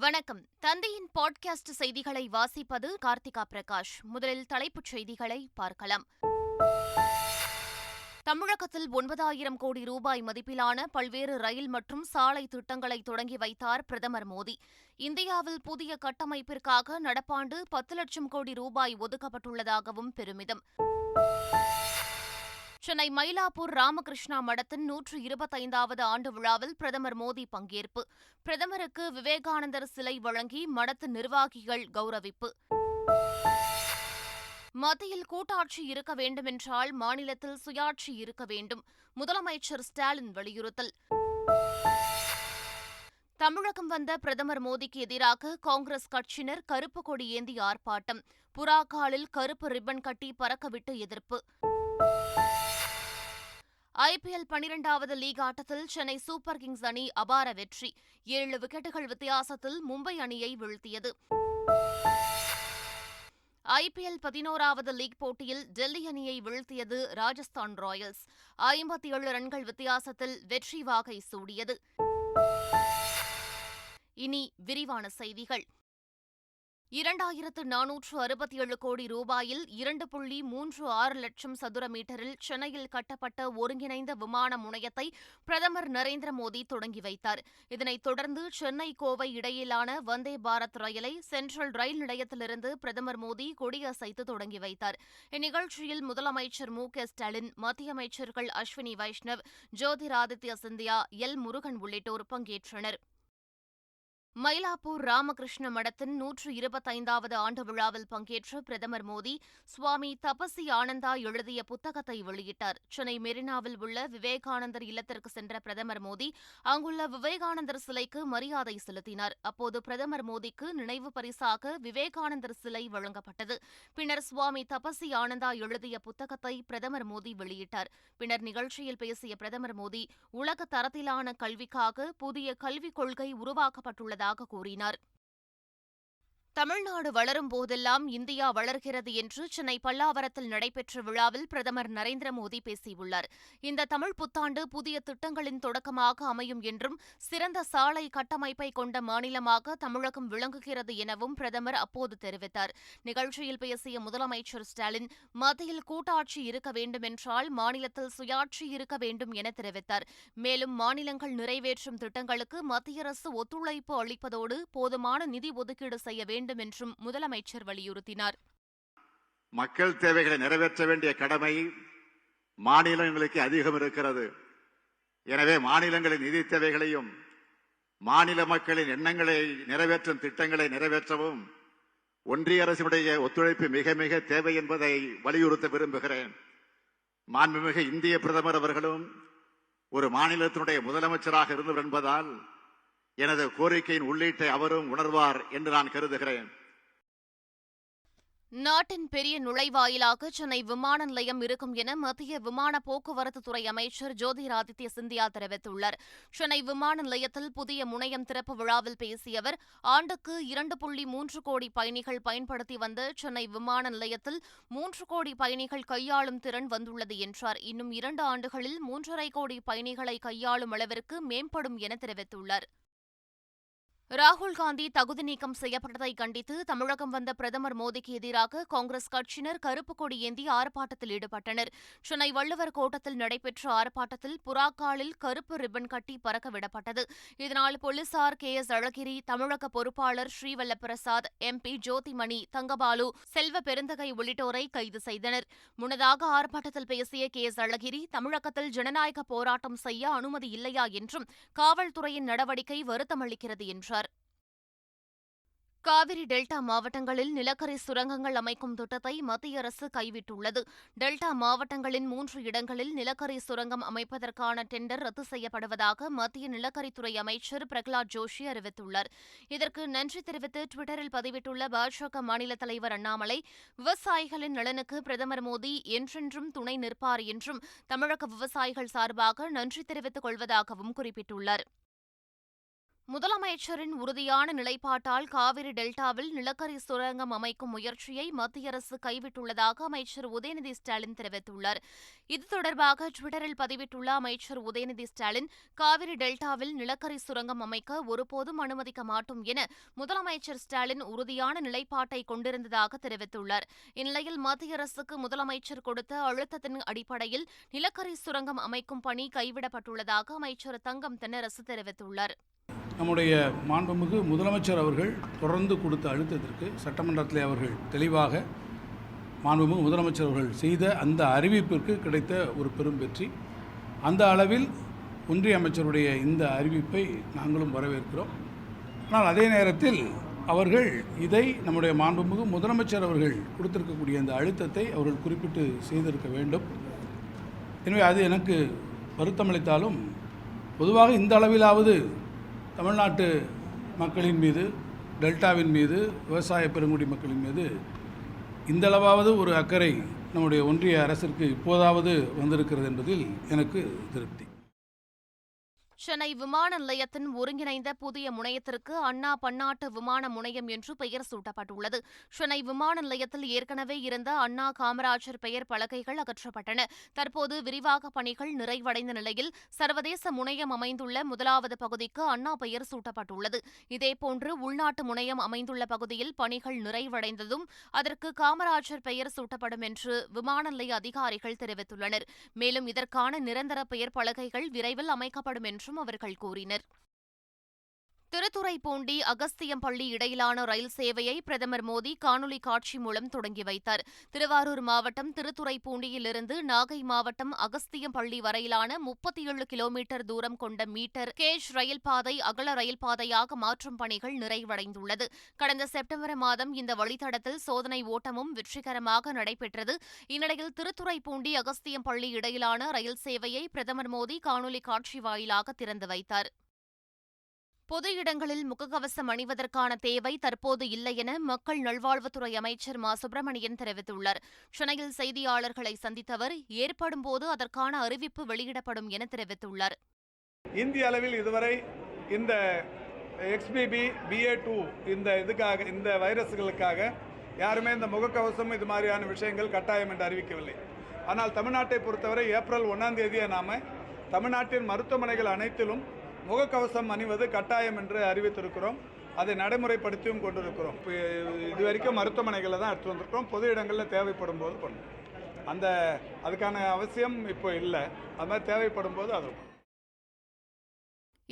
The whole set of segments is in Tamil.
வணக்கம். தந்தையின் பாட்காஸ்ட் செய்திகளை வாசிப்பது கார்த்திகா பிரகாஷ். முதலில் தலைப்புச் செய்திகளை பார்க்கலாம். தமிழகத்தில் 9,000 கோடி ரூபாய் மதிப்பிலான பல்வேறு ரயில் மற்றும் சாலை திட்டங்களை தொடங்கி வைத்தார் பிரதமர் மோடி. இந்தியாவில் புதிய கட்டமைப்பிற்காக நடப்பாண்டு 10 லட்சம் கோடி ரூபாய் ஒதுக்கப்பட்டுள்ளதாகவும் பெருமிதம். சென்னை மயிலாப்பூர் ராமகிருஷ்ணா மடத்தின் 125வது ஆண்டு விழாவில் பிரதமர் மோடி பங்கேற்பு. பிரதமருக்கு விவேகானந்தர் சிலை வழங்கி மடத்து நிர்வாகிகள் கௌரவிப்பு. மத்தியில் கூட்டாட்சி இருக்க வேண்டுமென்றால் மாநிலத்தில் சுயாட்சி இருக்க வேண்டும். முதலமைச்சர் ஸ்டாலின் வலியுறுத்தல். தமிழகம் வந்த பிரதமர் மோடிக்கு எதிராக காங்கிரஸ் கட்சியினர் கருப்பு கொடி ஏந்தி ஆர்ப்பாட்டம். புறாக்காலில் கருப்பு ரிப்பன் கட்டி பறக்கவிட்டு எதிர்ப்பு. IPL 12வது லீக் ஆட்டத்தில் சென்னை சூப்பர் கிங்ஸ் அணி அபார வெற்றி. 7 விக்கெட்டுகள் வித்தியாசத்தில் மும்பை அணியை வீழ்த்தியது. IPL 11வது லீக் போட்டியில் டெல்லி அணியை வீழ்த்தியது ராஜஸ்தான் ராயல்ஸ். 57 ரன்கள் வித்தியாசத்தில் வெற்றி வாகை சூடியது. இனி விரிவான செய்திகள். 2,467 கோடி ரூபாயில் 2.36 லட்சம் சதுர மீட்டரில் சென்னையில் கட்டப்பட்ட ஒருங்கிணைந்த விமான முனையத்தை பிரதமர் நரேந்திர மோடி தொடங்கி வைத்தார். இதனைத் தொடர்ந்து சென்னை கோவை இடையிலான வந்தே பாரத் ரயிலை சென்ட்ரல் ரயில் நிலையத்திலிருந்து பிரதமர் மோடி கொடியசைத்து தொடங்கி வைத்தார். இந்நிகழ்ச்சியில் முதலமைச்சர் மு.க.ஸ்டாலின், மத்திய அமைச்சர்கள் அஸ்வினி வைஷ்ணவ், ஜோதிராதித்ய சிந்தியா, முருகன் உள்ளிட்டோர் பங்கேற்றனர். மயிலாப்பூர் ராமகிருஷ்ண மடத்தின் 125வது ஆண்டு விழாவில் பங்கேற்ற பிரதமர் மோடி சுவாமி தபசி ஆனந்தா எழுதிய புத்தகத்தை வெளியிட்டார். சென்னை மெரினாவில் உள்ள விவேகானந்தர் இல்லத்திற்கு சென்ற பிரதமர் மோடி அங்குள்ள விவேகானந்தர் சிலைக்கு மரியாதை செலுத்தினார். அப்போது பிரதமர் மோடிக்கு நினைவு பரிசாக விவேகானந்தர் சிலை வழங்கப்பட்டது. பின்னர் சுவாமி தபசி ஆனந்தா எழுதிய புத்தகத்தை பிரதமர் மோடி வெளியிட்டார். பின்னர் நிகழ்ச்சியில் பேசிய பிரதமர் மோடி உலக தரத்திலான கல்விக்காக புதிய கல்விக் கொள்கை உருவாக்கப்பட்டுள்ளது கூறினார். தமிழ்நாடு வளரும் போதெல்லாம் இந்தியா வளர்கிறது என்று சென்னை பல்லாவரத்தில் நடைபெற்ற விழாவில் பிரதமர் நரேந்திர மோடி பேசியுள்ளார். இந்த தமிழ் புத்தாண்டு புதிய திட்டங்களின் தொடக்கமாக அமையும் என்றும் சிறந்த சாலை கட்டமைப்பை கொண்ட மாநிலமாக தமிழகம் விளங்குகிறது எனவும் பிரதமர் அப்போது தெரிவித்தார். நிகழ்ச்சியில் பேசிய முதலமைச்சர் ஸ்டாலின், மத்தியில் கூட்டாட்சி இருக்க வேண்டுமென்றால் மாநிலத்தில் சுயாட்சி இருக்க வேண்டும் என தெரிவித்தார். மேலும் மாநிலங்கள் நிறைவேற்றும் திட்டங்களுக்கு மத்திய அரசு ஒத்துழைப்பு அளிப்பதோடு போதுமான நிதி ஒதுக்கீடு செய்ய வேண்டும் என்றும் முதலமைச்சர் வலியுறுத்தினார். மக்கள் தேவைகளை நிறைவேற்ற வேண்டிய கடமை மாநிலங்களுக்கு அதிகம் இருக்கிறது. எனவே மாநிலங்களின் நிதி தேவைகளையும் மாநில மக்களின் எண்ணங்களை நிறைவேற்றும் திட்டங்களை நிறைவேற்றவும் ஒன்றிய அரசினுடைய ஒத்துழைப்பு மிக மிக தேவை என்பதை வலியுறுத்த விரும்புகிறேன். மாண்புமிகு இந்திய பிரதமர் அவர்களும் ஒரு மாநிலத்தினுடைய முதலமைச்சராக இருந்தவர் என்பதால் எனது கோரிக்கையின் உள்ளீட்டை அவரும் உணர்வார் என்று நான் கருதுகிறேன். நாட்டின் பெரிய நுழைவாயிலாக சென்னை விமான நிலையம் இருக்கும் என மத்திய விமான போக்குவரத்துத்துறை அமைச்சர் ஜோதிராதித்ய சிந்தியா தெரிவித்துள்ளார். சென்னை விமான நிலையத்தில் புதிய முனையம் திறப்பு விழாவில் பேசிய அவர், ஆண்டுக்கு 2.3 கோடி பயணிகள் பயன்படுத்தி வந்த சென்னை விமான நிலையத்தில் 3 கோடி பயணிகள் கையாளும் திறன் வந்துள்ளது என்றார். இன்னும் 2 ஆண்டுகளில் 3.5 கோடி பயணிகளை கையாளும் அளவிற்கு மேம்படும் என தெரிவித்துள்ளார். ராகுல் காந்தி தகுதி நீக்கம் செய்யப்பட்டதை கண்டித்து தமிழகம் வந்த பிரதமர் மோடிக்கு எதிராக காங்கிரஸ் கட்சியினர் கருப்பு கொடி ஏந்தி ஆர்ப்பாட்டத்தில் ஈடுபட்டனர். சென்னை வள்ளுவர் கோட்டத்தில் நடைபெற்ற ஆர்ப்பாட்டத்தில் புறாக்காலில் கருப்பு ரிப்பன் கட்டி பறக்க விடப்பட்டது. இதனால் போலீசார் KS அழகிரி, தமிழக பொறுப்பாளர் ஸ்ரீவல்லபிரசாத், MP ஜோதிமணி, தங்கபாலு, செல்வ பெருந்தகை உள்ளிட்டோரை கைது செய்தனர். முன்னதாக ஆர்ப்பாட்டத்தில் பேசிய KS அழகிரி, தமிழகத்தில் ஜனநாயக போராட்டம் செய்ய அனுமதி இல்லையா என்றும் காவல்துறையின் நடவடிக்கை வருத்தமளிக்கிறது என்றார். காவிரி டெல்டா மாவட்டங்களில் நிலக்கரி சுரங்கங்கள் அமைக்கும் திட்டத்தை மத்திய அரசு கைவிட்டுள்ளது. டெல்டா மாவட்டங்களின் 3 இடங்களில் நிலக்கரி சுரங்கம் அமைப்பதற்கான டெண்டர் ரத்து செய்யப்படுவதாக மத்திய நிலக்கரித்துறை அமைச்சர் பிரகலாத் ஜோஷி அறிவித்துள்ளார். இதற்கு நன்றி தெரிவித்து டுவிட்டரில் பதிவிட்டுள்ள பாஜக மாநில தலைவர் அண்ணாமலை, விவசாயிகளின் நலனுக்கு பிரதமர் மோடி என்றென்றும் துணை நிற்பார் என்றும் தமிழக விவசாயிகள் சார்பாக நன்றி தெரிவித்துக் கொள்வதாகவும் குறிப்பிட்டுள்ளார். முதலமைச்சரின் உறுதியான நிலைப்பாட்டால் காவிரி டெல்டாவில் நிலக்கரி சுரங்கம் அமைக்கும் முயற்சியை மத்திய அரசு கைவிட்டுள்ளதாக அமைச்சர் உதயநிதி ஸ்டாலின் தெரிவித்துள்ளார். இது தொடர்பாக டுவிட்டரில் பதிவிட்டுள்ள அமைச்சர் உதயநிதி ஸ்டாலின், காவிரி டெல்டாவில் நிலக்கரி சுரங்கம் அமைக்க ஒருபோதும் அனுமதிக்க மாட்டோம் என முதலமைச்சர் ஸ்டாலின் உறுதியான நிலைப்பாட்டை கொண்டிருந்ததாக தெரிவித்துள்ளார். இந்நிலையில் மத்திய அரசுக்கு முதலமைச்சர் கொடுத்த அழுத்தத்தின் அடிப்படையில் நிலக்கரி சுரங்கம் அமைக்கும் பணி கைவிடப்பட்டுள்ளதாக அமைச்சர் தங்கம் தென்னரசு தெரிவித்துள்ளார். நம்முடைய மாண்புமிகு முதலமைச்சர் அவர்கள் தொடர்ந்து கொடுத்த அழுத்தத்திற்கு சட்டமன்றத்தில் அவர்கள் தெளிவாக மாண்புமிகு முதலமைச்சர் அவர்கள் செய்த அந்த அறிவிப்பிற்கு கிடைத்த ஒரு பெரும் வெற்றி. அந்த அளவில் ஒன்றிய அமைச்சருடைய இந்த அறிவிப்பை நாங்களும் வரவேற்கிறோம். ஆனால் அதே நேரத்தில் அவர்கள் இதை நம்முடைய மாண்புமிகு முதலமைச்சர் அவர்கள் கொடுத்திருக்கக்கூடிய அந்த அழுத்தத்தை அவர்கள் குறிப்பிட்டு செய்திருக்க வேண்டும். எனவே அது எனக்கு வருத்தமளித்தாலும் பொதுவாக இந்த அளவிலாவது தமிழ்நாட்டு மக்களின் மீது, டெல்டாவின் மீது, விவசாய பெருங்குடி மக்களின் மீது இந்தளவாவது ஒரு அக்கறை நம்முடைய ஒன்றிய அரசிற்கு இப்போதாவது வந்திருக்கிறது என்பதில் எனக்கு திருப்தி. சென்னை விமான நிலையத்தின் ஒருங்கிணைந்த புதிய முனையத்திற்கு அண்ணா பன்னாட்டு விமான முனையம் என்று பெயர் சூட்டப்பட்டுள்ளது. சென்னை விமான நிலையத்தில் ஏற்கனவே இருந்த அண்ணா காமராஜர் பெயர் பலகைகள் அகற்றப்பட்டன. தற்போது விரிவாக்க பணிகள் நிறைவடைந்த நிலையில் சர்வதேச முனையம் அமைந்துள்ள முதலாவது பகுதிக்கு அண்ணா பெயர் சூட்டப்பட்டுள்ளது. இதேபோன்று உள்நாட்டு முனையம் அமைந்துள்ள பகுதியில் பணிகள் நிறைவடைந்ததும் அதற்கு காமராஜர் பெயர் சூட்டப்படும் என்று விமான நிலைய அதிகாரிகள் தெரிவித்துள்ளனர். மேலும் இதற்கான நிரந்தர பெயர் பலகைகள் விரைவில் அமைக்கப்படும் என்று அவர்கள் கூறினர். திருத்துறைப்பூண்டி அகஸ்தியம்பள்ளி இடையிலான ரயில் சேவையை பிரதமர் மோடி காணொலி காட்சி மூலம் தொடங்கி வைத்தார். திருவாரூர் மாவட்டம் திருத்துறைப்பூண்டியிலிருந்து நாகை மாவட்டம் அகஸ்தியம்பள்ளி வரையிலான 37 கிலோமீட்டர் தூரம் கொண்ட மீட்டர் கேஜ் ரயில் பாதை அகல ரயில் பாதையாக மாற்றும் பணிகள் நிறைவடைந்துள்ளது. கடந்த செப்டம்பர் மாதம் இந்த வழித்தடத்தில் சோதனை ஓட்டமும் வெற்றிகரமாக நடைபெற்றது. இந்நிலையில் திருத்துறைப்பூண்டி அகஸ்தியம்பள்ளி இடையிலான ரயில் சேவையை பிரதமர் மோடி காணொலி காட்சி வாயிலாக திறந்து வைத்தார். பொது இடங்களில் முகக்கவசம் அணிவதற்கான தேவை தற்போது இல்லை என மக்கள் நல்வாழ்வுத்துறை அமைச்சர் மா. சுப்பிரமணியன் தெரிவித்துள்ளார். சென்னையில் செய்தியாளர்களை சந்தித்த அவர், ஏற்படும் போது அதற்கான அறிவிப்பு வெளியிடப்படும் என தெரிவித்துள்ளார். இந்திய அளவில் இதுவரை இந்த XBB, BA2 இந்த வைரஸ்களுக்காக யாருமே இந்த முகக்கவசம் இது மாதிரியான விஷயங்கள் கட்டாயம் என்று அறிவிக்கவில்லை. ஆனால் தமிழ்நாட்டை பொறுத்தவரை ஏப்ரல் 1ஆம் தேதியை நாம தமிழ்நாட்டின் மருத்துவமனைகள் அனைத்திலும் முகக்கவசம் அணிவது கட்டாயம் என்று அறிவித்திருக்கிறோம். அதை நடைமுறைப்படுத்தியும் கொண்டிருக்கிறோம். இதுவரைக்கும் மருத்துவமனைகளில் தான் எடுத்து வந்திருக்கிறோம். பொது இடங்களில் தேவைப்படும் போது பண்ணும். அதுக்கான அவசியம் இப்போ இல்லை. அது மாதிரி தேவைப்படும் போது அது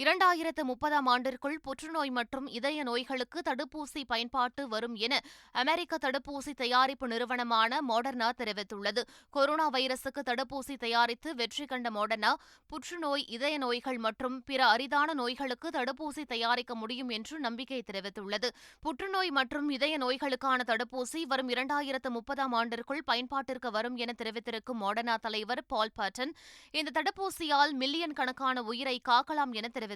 2030ஆம் ஆண்டிற்குள் புற்றுநோய் மற்றும் இதய நோய்களுக்கு தடுப்பூசி பயன்பாட்டு வரும் என அமெரிக்க தடுப்பூசி தயாரிப்பு நிறுவனமான மாடர்னா தெரிவித்துள்ளது. கொரோனா வைரசுக்கு தடுப்பூசி தயாரித்து வெற்றி கண்ட மாடர்னா, புற்றுநோய், இதய நோய்கள் மற்றும் பிற அரிதான நோய்களுக்கு தடுப்பூசி தயாரிக்க முடியும் என்று நம்பிக்கை தெரிவித்துள்ளது. புற்றுநோய் மற்றும் இதய நோய்களுக்கான தடுப்பூசி வரும் 2030ஆம் ஆண்டிற்குள் பயன்பாட்டிற்கு வரும் என தெரிவித்திருக்கும் மாடர்னா தலைவர் பால் பாட்டன், இந்த தடுப்பூசியால் மில்லியன் கணக்கான உயிரை காக்கலாம் என தெரிவித்துள்ளார்.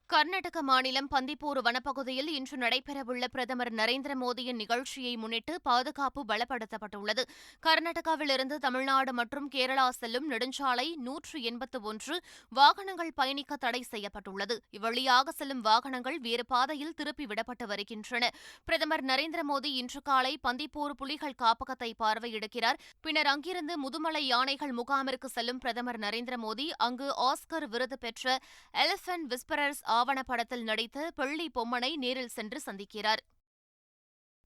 கர்நாடக மாநிலம் பந்திப்பூர் வனப்பகுதியில் இன்று நடைபெறவுள்ள பிரதமர் நரேந்திர மோடியின் நிகழ்ச்சியை முன்னிட்டு பாதுகாப்பு பலப்படுத்தப்பட்டுள்ளது. கர்நாடகாவிலிருந்து தமிழ்நாடு மற்றும் கேரளா செல்லும் நெடுஞ்சாலை 181 வாகனங்கள் பயணிக்க தடை செய்யப்பட்டுள்ளது. இவ்வழியாக செல்லும் வாகனங்கள் வேறு பாதையில் திருப்பி விடப்பட்டு வருகின்றன. பிரதமர் நரேந்திர மோடி இன்று காலை பந்திப்பூர் புலிகள் காப்பகத்தை பார்வையிடுகிறார். பின்னர் அங்கிருந்து முதுமலை யானைகள் முகாமிற்கு செல்லும் பிரதமர் நரேந்திர மோடி அங்கு ஆஸ்கர் விருது பெற்ற எலிபென்ட் விஸ்பரர்ஸ் ஆவணப்படத்தில் நடித்த பெள்ளி பொம்மனை நேரில் சென்று சந்திக்கிறார்.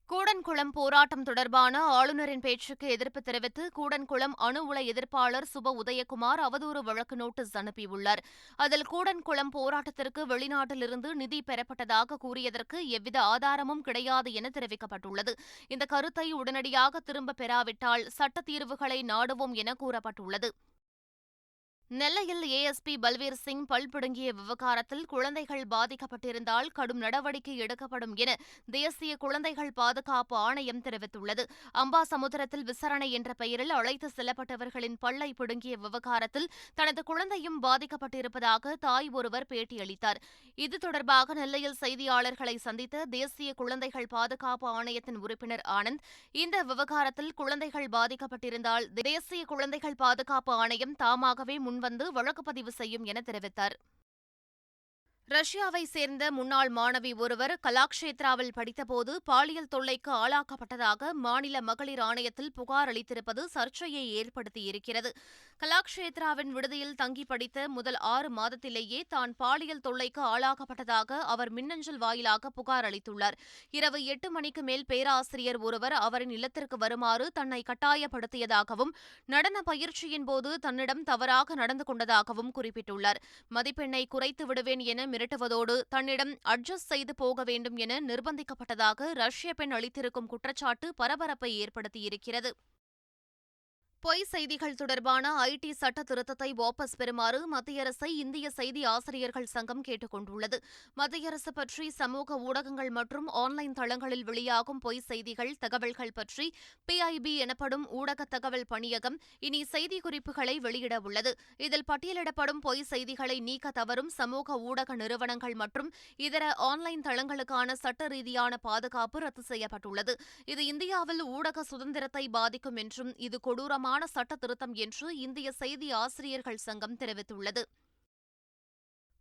கூடன்குளம் போராட்டம் தொடர்பான ஆளுநரின் பேச்சுக்கு எதிர்ப்பு தெரிவித்து கூடன்குளம் அணு உலை எதிர்ப்பாளர் சுப உதயகுமார் அவதூறு வழக்கு நோட்டீஸ் அனுப்பியுள்ளார். அதில் கூடன்குளம் போராட்டத்திற்கு வெளிநாட்டிலிருந்து நிதி பெறப்பட்டதாக கூறியதற்கு எவ்வித ஆதாரமும் கிடையாது என தெரிவிக்கப்பட்டுள்ளது. இந்த கருத்தை உடனடியாக திரும்பப் பெறாவிட்டால் சட்ட தீர்வுகளை நாடுவோம் என கூறப்பட்டுள்ளது. நெல்லையில் ஏஎஸ்பி பல்வீர் சிங் பல் பிடுங்கிய விவகாரத்தில் குழந்தைகள் பாதிக்கப்பட்டிருந்தால் கடும் நடவடிக்கை எடுக்கப்படும் என தேசிய குழந்தைகள் பாதுகாப்பு ஆணையம் தெரிவித்துள்ளது. அம்பாசமுத்திரத்தில் விசாரணை என்ற பெயரில் அழைத்து செல்லப்பட்டவர்களின் பல்லை பிடுங்கிய விவகாரத்தில் தனது குழந்தையும் பாதிக்கப்பட்டிருப்பதாக தாய் ஒருவர் பேட்டியளித்தார். இது தொடர்பாக நெல்லையில் செய்தியாளர்களை சந்தித்த தேசிய குழந்தைகள் பாதுகாப்பு ஆணையத்தின் உறுப்பினர் ஆனந்த், இந்த விவகாரத்தில் குழந்தைகள் பாதிக்கப்பட்டிருந்தால் தேசிய குழந்தைகள் பாதுகாப்பு ஆணையம் தாமாகவே முன்வந்து வழக்கு பதிவு செய்யும் என தெரிவித்தார். ரஷ்யாவை சேர்ந்த முன்னாள் மாணவி ஒருவர் கலாக்ஷேத்ராவில் படித்தபோது பாலியல் தொல்லைக்கு ஆளாக்கப்பட்டதாக மாநில மகளிர் ஆணையத்தில் புகார் அளித்திருப்பது சர்ச்சையை ஏற்படுத்தியிருக்கிறது. கலாக்ஷேத்ராவின் விடுதியில் தங்கி படித்த முதல் 6 மாதத்திலேயே தான் பாலியல் தொல்லைக்கு ஆளாக்கப்பட்டதாக அவர் மின்னஞ்சல் வாயிலாக புகார் அளித்துள்ளார். இரவு 8 மணிக்கு மேல் பேராசிரியர் ஒருவர் அவரின் இல்லத்திற்கு வருமாறு தன்னை கட்டாயப்படுத்தியதாகவும் நடன பயிற்சியின் போது தன்னிடம் தவறாக நடந்து கொண்டதாகவும் குறிப்பிட்டுள்ளார். மதிப்பெண்ணை குறைத்து விடுவேன் என மிரட்டுவதோடு தன்னிடம் அட்ஜஸ்ட் செய்து போக வேண்டும் என நிர்பந்திக்கப்பட்டதாக ரஷ்ய பெண் அளித்திருக்கும் குற்றச்சாட்டு பரபரப்பை ஏற்படுத்தியிருக்கிறது. பொய் செய்திகள் தொடர்பான ஐடி சட்ட திருத்தத்தை வாபஸ் பெறுமாறு மத்திய அரசை இந்திய செய்தி ஆசிரியர்கள் சங்கம் கேட்டுக் கொண்டுள்ளது. மத்திய அரசு பற்றி சமூக ஊடகங்கள் மற்றும் ஆன்லைன் தளங்களில் வெளியாகும் பொய் செய்திகள், தகவல்கள் பற்றி PIB எனப்படும் ஊடக தகவல் பணியகம் இனி செய்திக்குறிப்புகளை வெளியிட உள்ளது. இதில் பட்டியலிடப்படும் பொய் செய்திகளை நீக்க தவறும் சமூக ஊடக நிறுவனங்கள் மற்றும் இதர ஆன்லைன் தளங்களுக்கான சட்ட ரீதியான பாதுகாப்பு ரத்து செய்யப்பட்டுள்ளது. இது இந்தியாவில் ஊடக சுதந்திரத்தை பாதிக்கும் என்றும் இது கொடூரமான சட்ட திருத்தம் என்று இந்திய செய்தி ஆசிரியர்கள் சங்கம் தெரிவித்துள்ளது.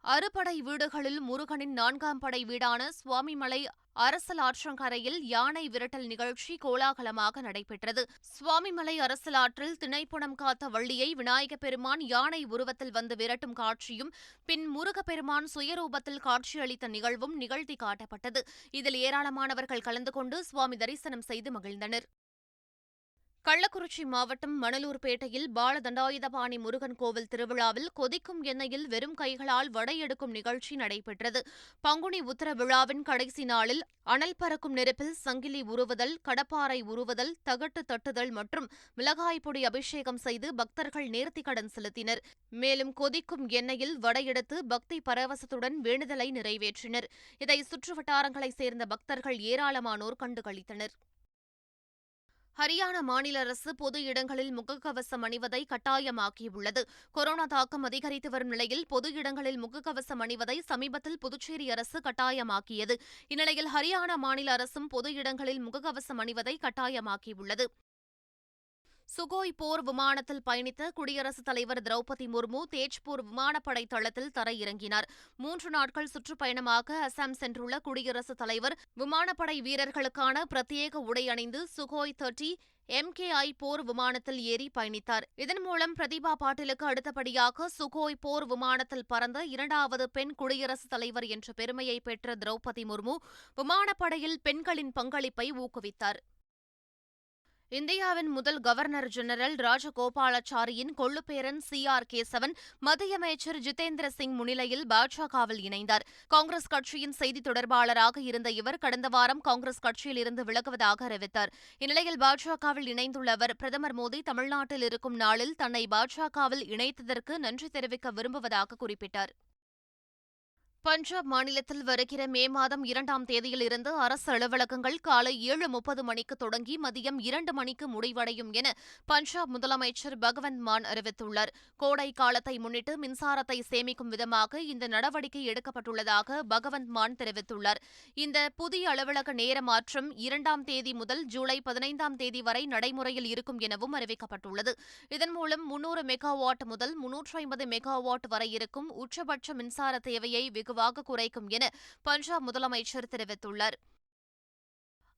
அறுபடை வீடுகளில் முருகனின் 4ஆம் படை வீடான சுவாமிமலை அரசல் ஆற்றங்கரையில் யானை விரட்டல் நிகழ்ச்சி கோலாகலமாக நடைபெற்றது. சுவாமிமலை அரசல் ஆற்றில் திணைப்புணம் காத்த வள்ளியை விநாயகப் பெருமான் யானை உருவத்தில் வந்து விரட்டும் காட்சியும் பின் முருகப்பெருமான் சுயரூபத்தில் காட்சியளித்த நிகழ்வும் நிகழ்த்தி காட்டப்பட்டது. இதில் ஏராளமானவர்கள் கலந்து கொண்டு சுவாமி தரிசனம் செய்து மகிழ்ந்தனர். கள்ளக்குறிச்சி மாவட்டம் மணலூர்பேட்டையில் பாலதண்டாயுதபாணி முருகன் கோவில் திருவிழாவில் கொதிக்கும் எண்ணெயில் வெறும் கைகளால் வடை எடுக்கும் நிகழ்ச்சி நடைபெற்றது. பங்குனி உத்திர விழாவின் கடைசி நாளில் அனல் பறக்கும் நெருப்பில் சங்கிலி உருவுதல், கடப்பாறை உருவுதல், தகட்டு தட்டுதல் மற்றும் மிளகாய் பொடி அபிஷேகம் செய்து பக்தர்கள் நேர்த்திக்கடன் செலுத்தினர். மேலும் கொதிக்கும் எண்ணெயில் வடை எடுத்து பக்தி பரவசத்துடன் வேண்டுதலை நிறைவேற்றினர். இதை சுற்றுவட்டாரங்களைச் சேர்ந்த பக்தர்கள் ஏராளமானோர் கண்டுகளித்தனர். ஹரியானா மாநில அரசு பொது இடங்களில் முகக்கவசம் அணிவதை கட்டாயமாக்கியுள்ளது. கொரோனா தாக்கம் அதிகரித்து வரும் நிலையில் பொது இடங்களில் முகக்கவசம் அணிவதை சமீபத்தில் புதுச்சேரி அரசு கட்டாயமாக்கியது. இந்நிலையில் ஹரியானா மாநில அரசும் பொது இடங்களில் முகக்கவசம் அணிவதை கட்டாயமாக்கியுள்ளது. சுகோய் போர் விமானத்தில் பயணித்த குடியரசுத் தலைவர் திரௌபதி முர்மு தேஜ்பூர் விமானப்படை தளத்தில் தரையிறங்கினார். 3 நாட்கள் சுற்றுப்பயணமாக அசாம் சென்றுள்ள குடியரசுத் தலைவர் விமானப்படை வீரர்களுக்கான பிரத்யேக உடை அணிந்து சுகோய் 30 MKI போர் விமானத்தில் ஏறி பயணித்தார். இதன் மூலம் பிரதிபா பாட்டீலுக்கு அடுத்தபடியாக சுகோய் போர் விமானத்தில் பறந்த 2வது பெண் குடியரசுத் தலைவர் என்ற பெருமையை பெற்ற திரௌபதி முர்மு விமானப்படையில் பெண்களின் பங்களிப்பை ஊக்குவித்தார். இந்தியாவின் முதல் கவர்னர் ஜெனரல் ராஜகோபாலாச்சாரியின் கொள்ளுப்பேரன் CR கேசவன் மத்திய அமைச்சர் ஜிதேந்திர சிங் முன்னிலையில் பாஜகவில் இணைந்தார். காங்கிரஸ் கட்சியின் செய்தி தொடர்பாளராக இருந்த இவர் கடந்த வாரம் காங்கிரஸ் கட்சியில் இருந்து விலகுவதாக அறிவித்தார். இந்நிலையில் பாஜகவில் இணைந்துள்ள அவர் பிரதமர் மோடி தமிழ்நாட்டில் இருக்கும் நாளில் தன்னை பாஜகவில் இணைத்ததற்கு நன்றி தெரிவிக்க விரும்புவதாக குறிப்பிட்டார். பஞ்சாப் மாநிலத்தில் வருகிற மே மாதம் 2ஆம் தேதியிலிருந்து அரசு அலுவலகங்கள் காலை 7:30 மணிக்கு தொடங்கி மதியம் 2 மணிக்கு முடிவடையும் என பஞ்சாப் முதலமைச்சர் பகவந்த் மான் அறிவித்துள்ளார். கோடை காலத்தை முன்னிட்டு மின்சாரத்தை சேமிக்கும் விதமாக இந்த நடவடிக்கை எடுக்கப்பட்டுள்ளதாக பகவந்த் மான் தெரிவித்துள்ளார். இந்த புதிய அலுவலக நேர மாற்றம் 2ஆம் தேதி முதல் ஜூலை 15ஆம் தேதி வரை நடைமுறையில் இருக்கும் எனவும் அறிவிக்கப்பட்டுள்ளது. இதன் மூலம் 300 மெகாவாட் முதல் 350 மெகாவாட் வரை இருக்கும் உச்சபட்ச மின்சார தேவையை வெகுவாக குறைக்கும் என பஞ்சாப் முதலமைச்சர் தெரிவித்துள்ளார்.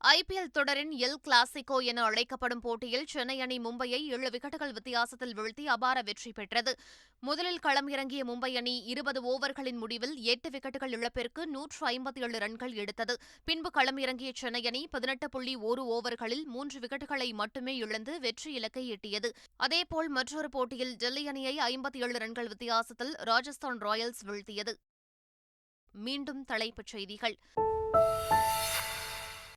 IPL தொடரின் எல் கிளாசிகோ என அழைக்கப்படும் போட்டியில் சென்னை அணி மும்பையை 7 விக்கெட்டுகள் வித்தியாசத்தில் வீழ்த்தி அபார வெற்றி பெற்றது. முதலில் களமிறங்கிய மும்பை அணி 20 ஓவர்களின் முடிவில் 8 விக்கெட்டுகள் இழப்பிற்கு 157 ரன்கள் எடுத்தது. பின்பு களமிறங்கிய சென்னை அணி 18.1 ஓவர்களில் 3 விக்கெட்டுகளை மட்டுமே இழந்து வெற்றி இலக்கை எட்டியது. அதேபோல் மற்றொரு போட்டியில் டெல்லி அணியை 57 ரன்கள் வித்தியாசத்தில் ராஜஸ்தான் ராயல்ஸ் வீழ்த்தியது. மீண்டும் தலைப்புச் செய்திகள்.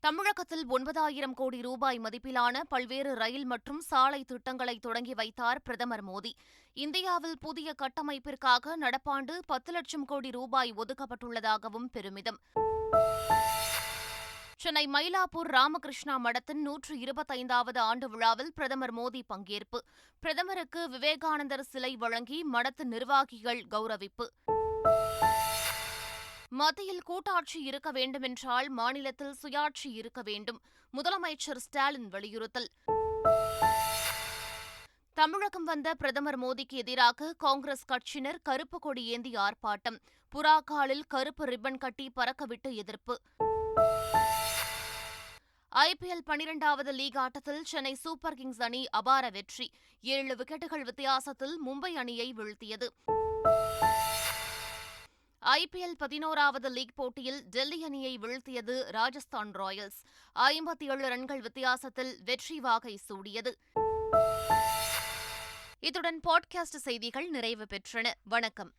தமிழகத்தில் 9,000 கோடி ரூபாய் மதிப்பிலான பல்வேறு ரயில் மற்றும் சாலை திட்டங்களை தொடங்கி வைத்தார் பிரதமர் மோடி. இந்தியாவில் புதிய கட்டமைப்பிற்காக நடப்பாண்டு 10 லட்சம் கோடி ரூபாய் ஒதுக்கப்பட்டுள்ளதாகவும் பெருமிதம். சென்னை மயிலாப்பூர் ராமகிருஷ்ணா மடத்தின் 125வது ஆண்டு விழாவில் பிரதமர் மோடி பங்கேற்பு. பிரதமருக்கு விவேகானந்தர் சிலை வழங்கி மடத்து நிர்வாகிகள் கௌரவிப்பு. மத்தியில் கூட்டாட்சி இருக்க வேண்டுமென்றால் மாநிலத்தில் சுயாட்சி இருக்க வேண்டும். முதலமைச்சர் ஸ்டாலின் வலியுறுத்தல். தமிழகம் வந்த பிரதமர் மோடிக்கு எதிராக காங்கிரஸ் கட்சியினர் கருப்பு கொடி ஏந்தி ஆர்ப்பாட்டம். புறாக்காலில் கருப்பு ரிப்பன் கட்டி பறக்கவிட்டு எதிர்ப்பு. ஐபிஎல் 12வது லீக் ஆட்டத்தில் சென்னை சூப்பர் கிங்ஸ் அணி அபார வெற்றி. 7 விக்கெட்டுகள் வித்தியாசத்தில் மும்பை அணியை வீழ்த்தியது. ஐபிஎல் 11வது லீக் போட்டியில் டெல்லி அணியை வீழ்த்தியது ராஜஸ்தான் ராயல்ஸ். 57 ரன்கள் வித்தியாசத்தில் வெற்றி வாகை சூடியது. இத்துடன் பாட்காஸ்ட் செய்திகள் நிறைவு பெற்றன. வணக்கம்.